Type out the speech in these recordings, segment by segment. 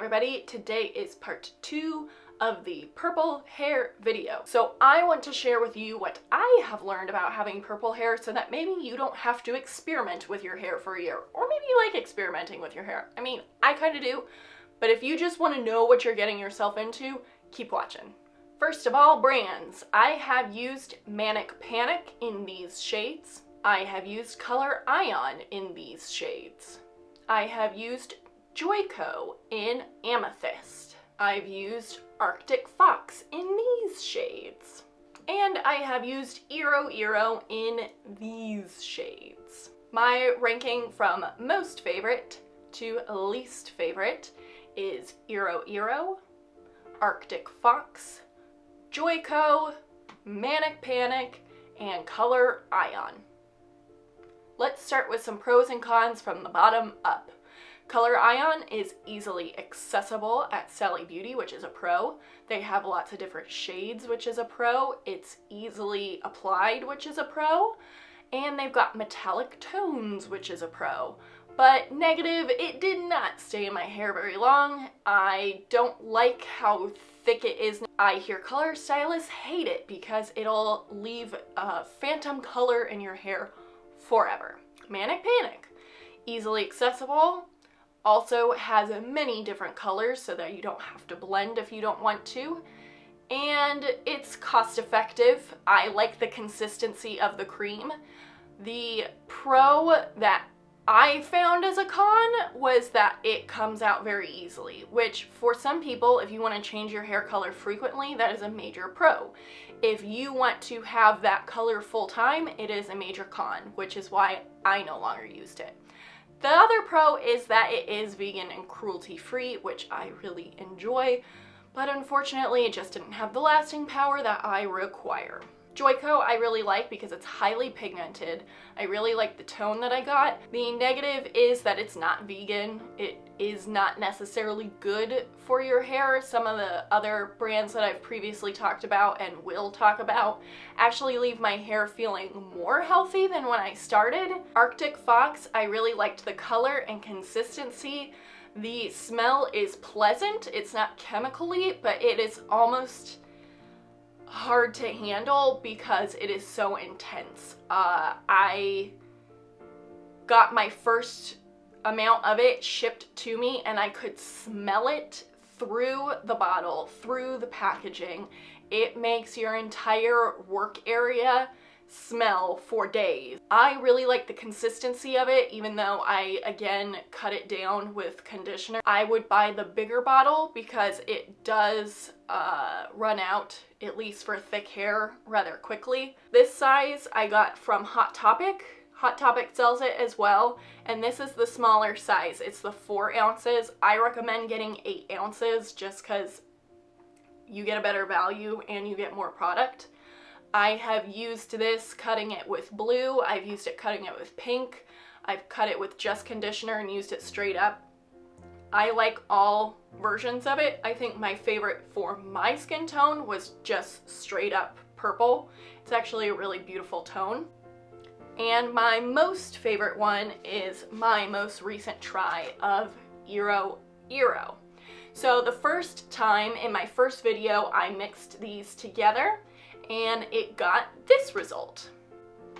everybody, today is part 2 of the purple hair video. So I want to share with you what I have learned about having purple hair so that maybe you don't have to experiment with your hair for a year, or maybe you like experimenting with your hair. I mean, I kind of do, but if you just want to know what you're getting yourself into, keep watching. First of all, brands. I have used Manic Panic in these shades. I have used Color Ion in these shades. I have used Joico in Amethyst. I've used Arctic Fox in these shades. And I have used Eero in these shades. My ranking from most favorite to least favorite is Eero, Arctic Fox, Joico, Manic Panic, and Color Ion. Let's start with some pros and cons from the bottom up. Color Ion is easily accessible at Sally Beauty, which is a pro. They have lots of different shades, which is a pro. It's easily applied, which is a pro. And they've got metallic tones, which is a pro. But negative, it did not stay in my hair very long. I don't like how thick it is. I hear color stylists hate it because it'll leave a phantom color in your hair forever. Manic Panic, easily accessible. Also has many different colors so that you don't have to blend if you don't want to. And it's cost effective. I like the consistency of the cream. The pro that I found as a con was that it comes out very easily, which for some people, if you want to change your hair color frequently, that is a major pro. If you want to have that color full time, it is a major con, which is why I no longer used it. The other pro is that it is vegan and cruelty-free, which I really enjoy, but unfortunately it just didn't have the lasting power that I require. Joico I really like because it's highly pigmented. I really like the tone that I got. The negative is that it's not vegan. It is not necessarily good for your hair. Some of the other brands that I've previously talked about and will talk about actually leave my hair feeling more healthy than when I started. Arctic Fox, I really liked the color and consistency. The smell is pleasant. It's not chemically, but it is almost hard to handle because it is so intense. I got my first amount of it shipped to me and I could smell it through the bottle, through the packaging. It makes your entire work area smell for days. I really like the consistency of it, even though I again cut it down with conditioner. I would buy the bigger bottle because it does run out, at least for thick hair, rather quickly. This size I got from Hot Topic. Hot Topic sells it as well, and this is the smaller size. It's the 4 ounces. I recommend getting 8 ounces just because you get a better value and you get more product. I have used this cutting it with blue. I've used it cutting it with pink. I've cut it with just conditioner and used it straight up. I like all versions of it. I think my favorite for my skin tone was just straight up purple. It's actually a really beautiful tone. And my most favorite one is my most recent try of Eero. So the first time in my first video, I mixed these together and it got this result.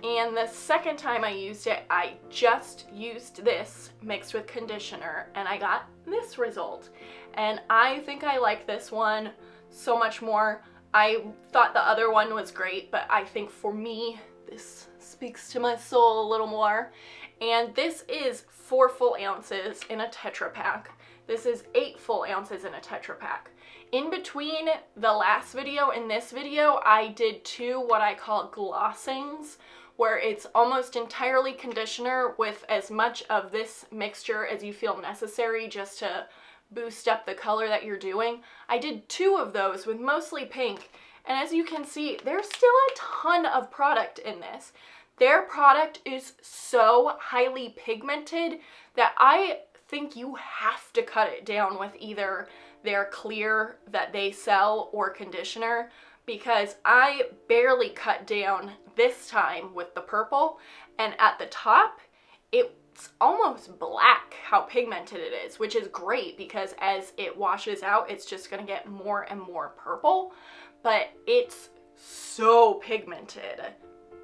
And the second time I used it, I just used this mixed with conditioner and I got this result. And I think I like this one so much more. I thought the other one was great, but I think for me, this speaks to my soul a little more. And this is 4 full ounces in a Tetra Pak. This is 8 full ounces in a Tetra Pak. In between the last video and this video, I did 2 what I call glossings, where it's almost entirely conditioner with as much of this mixture as you feel necessary just to boost up the color that you're doing. I did 2 of those with mostly pink, and as you can see, there's still a ton of product in this. Their product is so highly pigmented that I think you have to cut it down with either their clear that they sell or conditioner, because I barely cut down this time with the purple, and at the top it it's almost black how pigmented it is, which is great because as it washes out, it's just gonna get more and more purple, but it's so pigmented,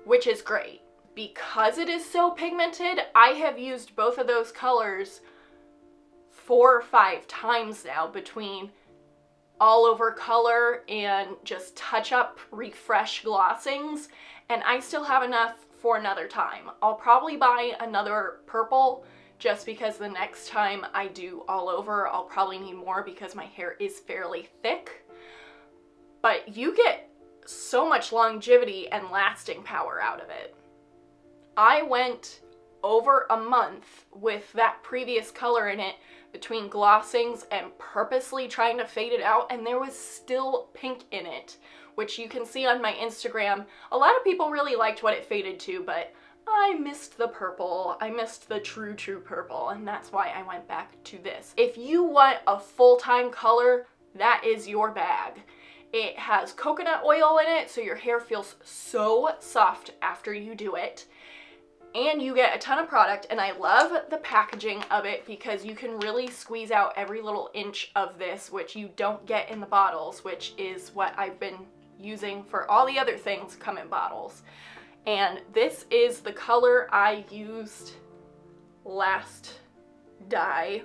which is great. Because it is so pigmented, I have used both of those colors 4 or 5 times now, between all over color and just touch up refresh glossings, and I still have enough for another time. I'll probably buy another purple just because the next time I do all over, I'll probably need more because my hair is fairly thick. But you get so much longevity and lasting power out of it. I went over a month with that previous color in it between glossings and purposely trying to fade it out, and there was still pink in it, which you can see on my Instagram. A lot of people really liked what it faded to, but I missed the purple. I missed the true purple, and that's why I went back to this. If you want a full-time color, that is your bag. It has coconut oil in it, so your hair feels so soft after you do it. And you get a ton of product, and I love the packaging of it because you can really squeeze out every little inch of this, which you don't get in the bottles, which is what I've been using for all the other things come in bottles. And this is the color I used last dye.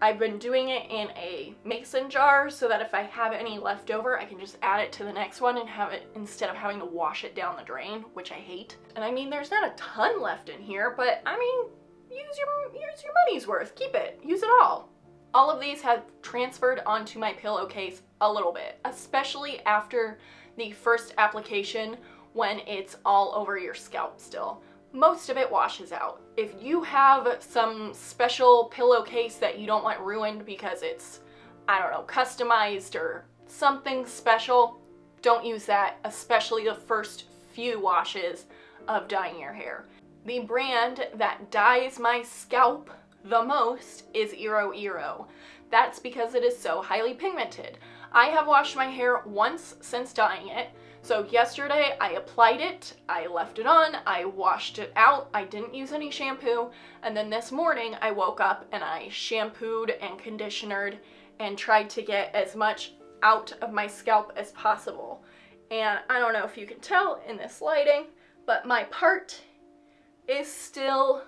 I've been doing it in a mason jar so that if I have any left over, I can just add it to the next one and have it, instead of having to wash it down the drain, which I hate. And I mean, there's not a ton left in here, but I mean, use your money's worth. Keep it. Use it all. All of these have transferred onto my pillowcase a little bit, especially after the first application when it's all over your scalp still. Most of it washes out. If you have some special pillowcase that you don't want ruined because it's, I don't know, customized or something special, don't use that, especially the first few washes of dyeing your hair. The brand that dyes my scalp the most is Iro. That's because it is so highly pigmented. I have washed my hair once since dyeing it. So yesterday I applied it, I left it on, I washed it out, I didn't use any shampoo, and then this morning I woke up and I shampooed and conditionered and tried to get as much out of my scalp as possible. And I don't know if you can tell in this lighting, but my part is still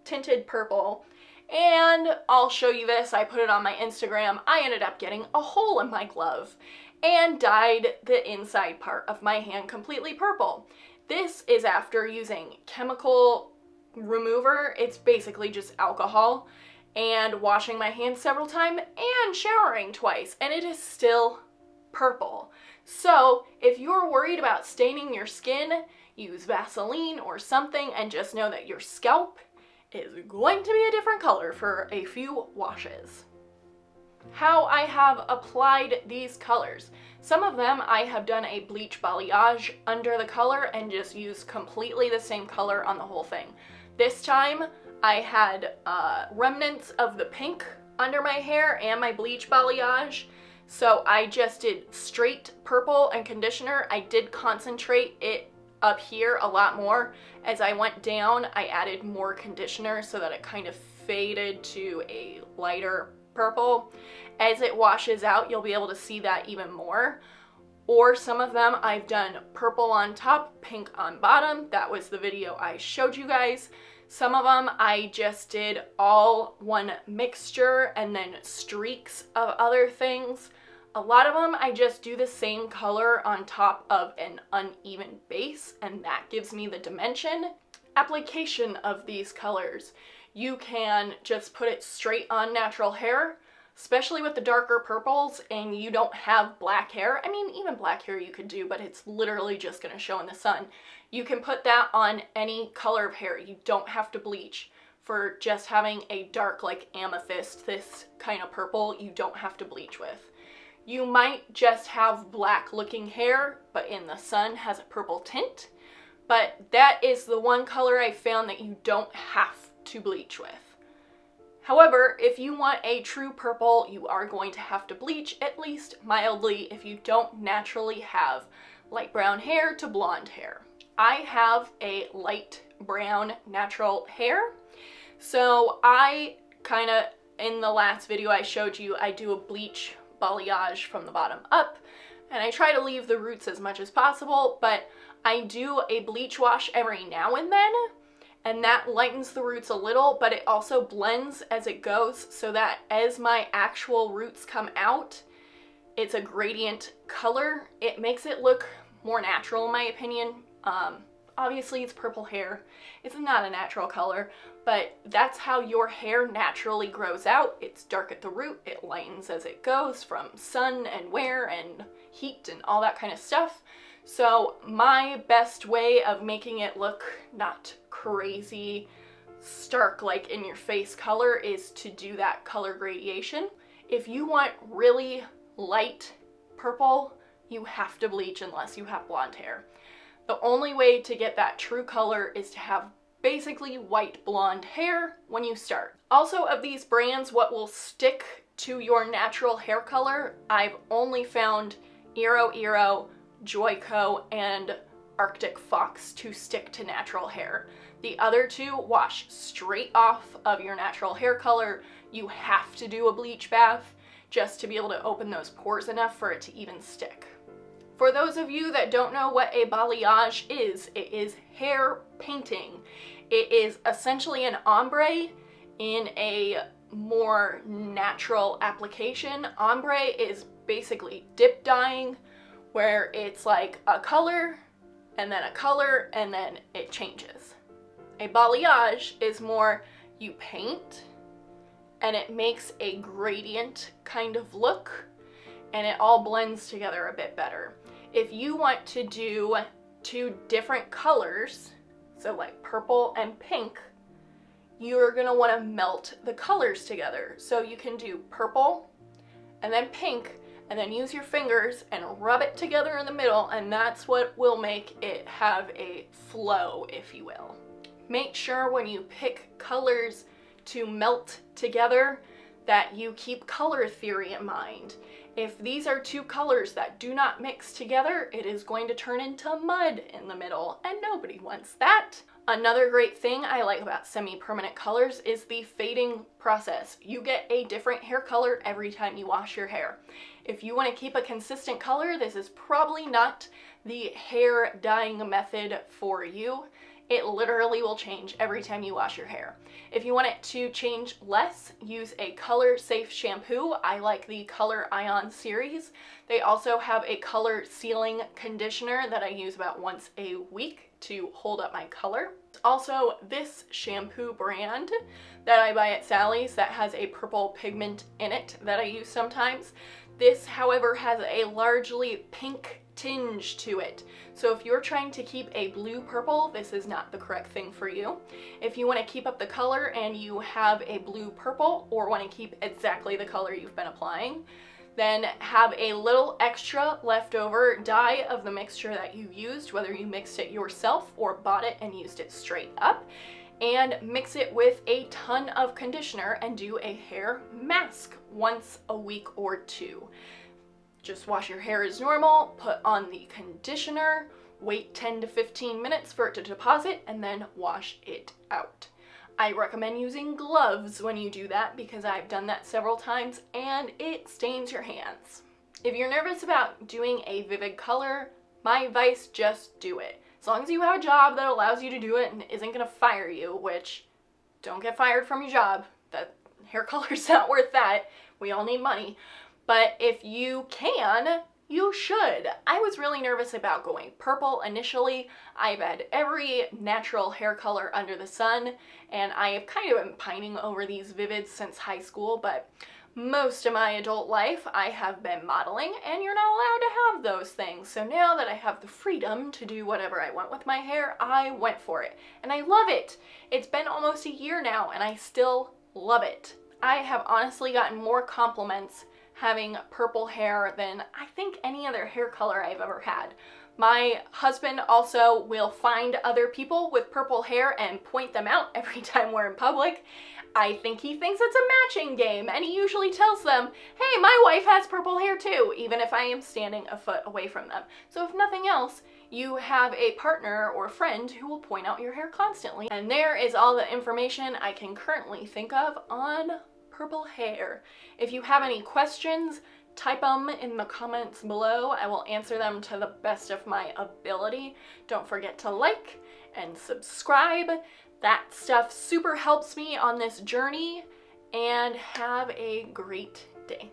tinted purple. And I'll show you this, I put it on my Instagram. I ended up getting a hole in my glove and dyed the inside part of my hand completely purple. This is after using chemical remover. It's basically just alcohol, and washing my hands several times and showering twice, and it is still purple. So if you're worried about staining your skin, use Vaseline or something, and just know that your scalp is going to be a different color for a few washes. How I have applied these colors. Some of them I have done a bleach balayage under the color and just used completely the same color on the whole thing. This time I had remnants of the pink under my hair and my bleach balayage, so I just did straight purple and conditioner. I did concentrate it up here a lot more. As I went down, I added more conditioner so that it kind of faded to a lighter purple. As it washes out, you'll be able to see that even more. Or some of them I've done purple on top, pink on bottom. That was the video I showed you guys. Some of them I just did all one mixture and then streaks of other things. A lot of them I just do the same color on top of an uneven base, and that gives me the dimension. Application of these colors. You can just put it straight on natural hair, especially with the darker purples and you don't have black hair. I mean, even black hair you could do, but it's literally just going to show in the sun. You can put that on any color of hair. You don't have to bleach. For just having a dark, like amethyst, this kind of purple, you don't have to bleach with. You might just have black looking hair, but in the sun has a purple tint. But that is the one color I found that you don't have to bleach with. However, if you want a true purple, you are going to have to bleach, at least mildly, if you don't naturally have light brown hair to blonde hair. I have a light brown natural hair, So I kind of, in the last video I showed you, I do a bleach balayage from the bottom up, and I try to leave the roots as much as possible, but I do a bleach wash every now and then, and that lightens the roots a little, but it also blends as it goes so that as my actual roots come out, it's a gradient color. It makes it look more natural in my opinion. Obviously it's purple hair. It's not a natural color, but that's how your hair naturally grows out. It's dark at the root, it lightens as it goes from sun and wear and heat and all that kind of stuff. So my best way of making it look not crazy stark like in your face color is to do that color gradation. If you want really light purple, you have to bleach unless you have blonde hair. The only way to get that true color is to have basically white blonde hair when you start. Also, of these brands, what will stick to your natural hair color, I've only found Eero, Joico, and Arctic Fox to stick to natural hair. The other two wash straight off of your natural hair color. You have to do a bleach bath just to be able to open those pores enough for it to even stick. For those of you that don't know what a balayage is, it is hair painting. It is essentially an ombre in a more natural application. Ombre is basically dip dyeing, where it's like a color and then it changes. A balayage is more you paint and it makes a gradient kind of look and it all blends together a bit better. If you want to do two different colors, so like purple and pink, you're gonna want to melt the colors together. So you can do purple and then pink and then use your fingers and rub it together in the middle, and that's what will make it have a flow, if you will. Make sure when you pick colors to melt together that you keep color theory in mind. If these are two colors that do not mix together, it is going to turn into mud in the middle, and nobody wants that. Another great thing I like about semi-permanent colors is the fading process. You get a different hair color every time you wash your hair. If you want to keep a consistent color, this is probably not the hair dyeing method for you. It literally will change every time you wash your hair. If you want it to change less, use a color safe shampoo. I like the Color Ion series. They also have a color sealing conditioner that I use about once a week to hold up my color. Also, this shampoo brand that I buy at Sally's that has a purple pigment in it that I use sometimes. This, however, has a largely pink tinge to it. So if you're trying to keep a blue purple, this is not the correct thing for you. If you want to keep up the color and you have a blue purple or want to keep exactly the color you've been applying, then have a little extra leftover dye of the mixture that you used, whether you mixed it yourself or bought it and used it straight up, and mix it with a ton of conditioner and do a hair mask once a week or two. Just wash your hair as normal, put on the conditioner, wait 10 to 15 minutes for it to deposit, and then wash it out. I recommend using gloves when you do that because I've done that several times and it stains your hands. If you're nervous about doing a vivid color, my advice, just do it. As long as you have a job that allows you to do it and isn't gonna fire you, which, don't get fired from your job. That hair color's not worth that. We all need money. But if you can, you should. I was really nervous about going purple initially. I've had every natural hair color under the sun, and I have kind of been pining over these vivids since high school, but most of my adult life I have been modeling, and you're not allowed to have those things. So now that I have the freedom to do whatever I want with my hair, I went for it. And I love it. It's been almost a year now, and I still love it. I have honestly gotten more compliments having purple hair than I think any other hair color I've ever had. My husband also will find other people with purple hair and point them out every time we're in public. I think he thinks it's a matching game, and he usually tells them, hey, my wife has purple hair too, even if I am standing a foot away from them. So if nothing else, you have a partner or friend who will point out your hair constantly. And there is all the information I can currently think of on purple hair. If you have any questions, type them in the comments below. I will answer them to the best of my ability. Don't forget to like and subscribe. That stuff super helps me on this journey, and have a great day.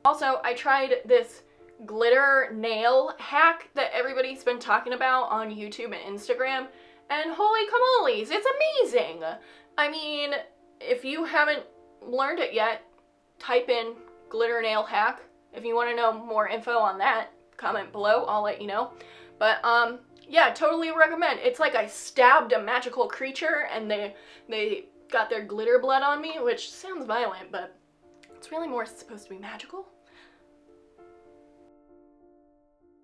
Also, I tried this glitter nail hack that everybody's been talking about on YouTube and Instagram, and holy camolies, it's amazing! I mean, if you haven't learned it yet, type in glitter nail hack. If you want to know more info on that, comment below, I'll let you know. But yeah, totally recommend. It's like I stabbed a magical creature and they got their glitter blood on me, which sounds violent, but it's really more supposed to be magical.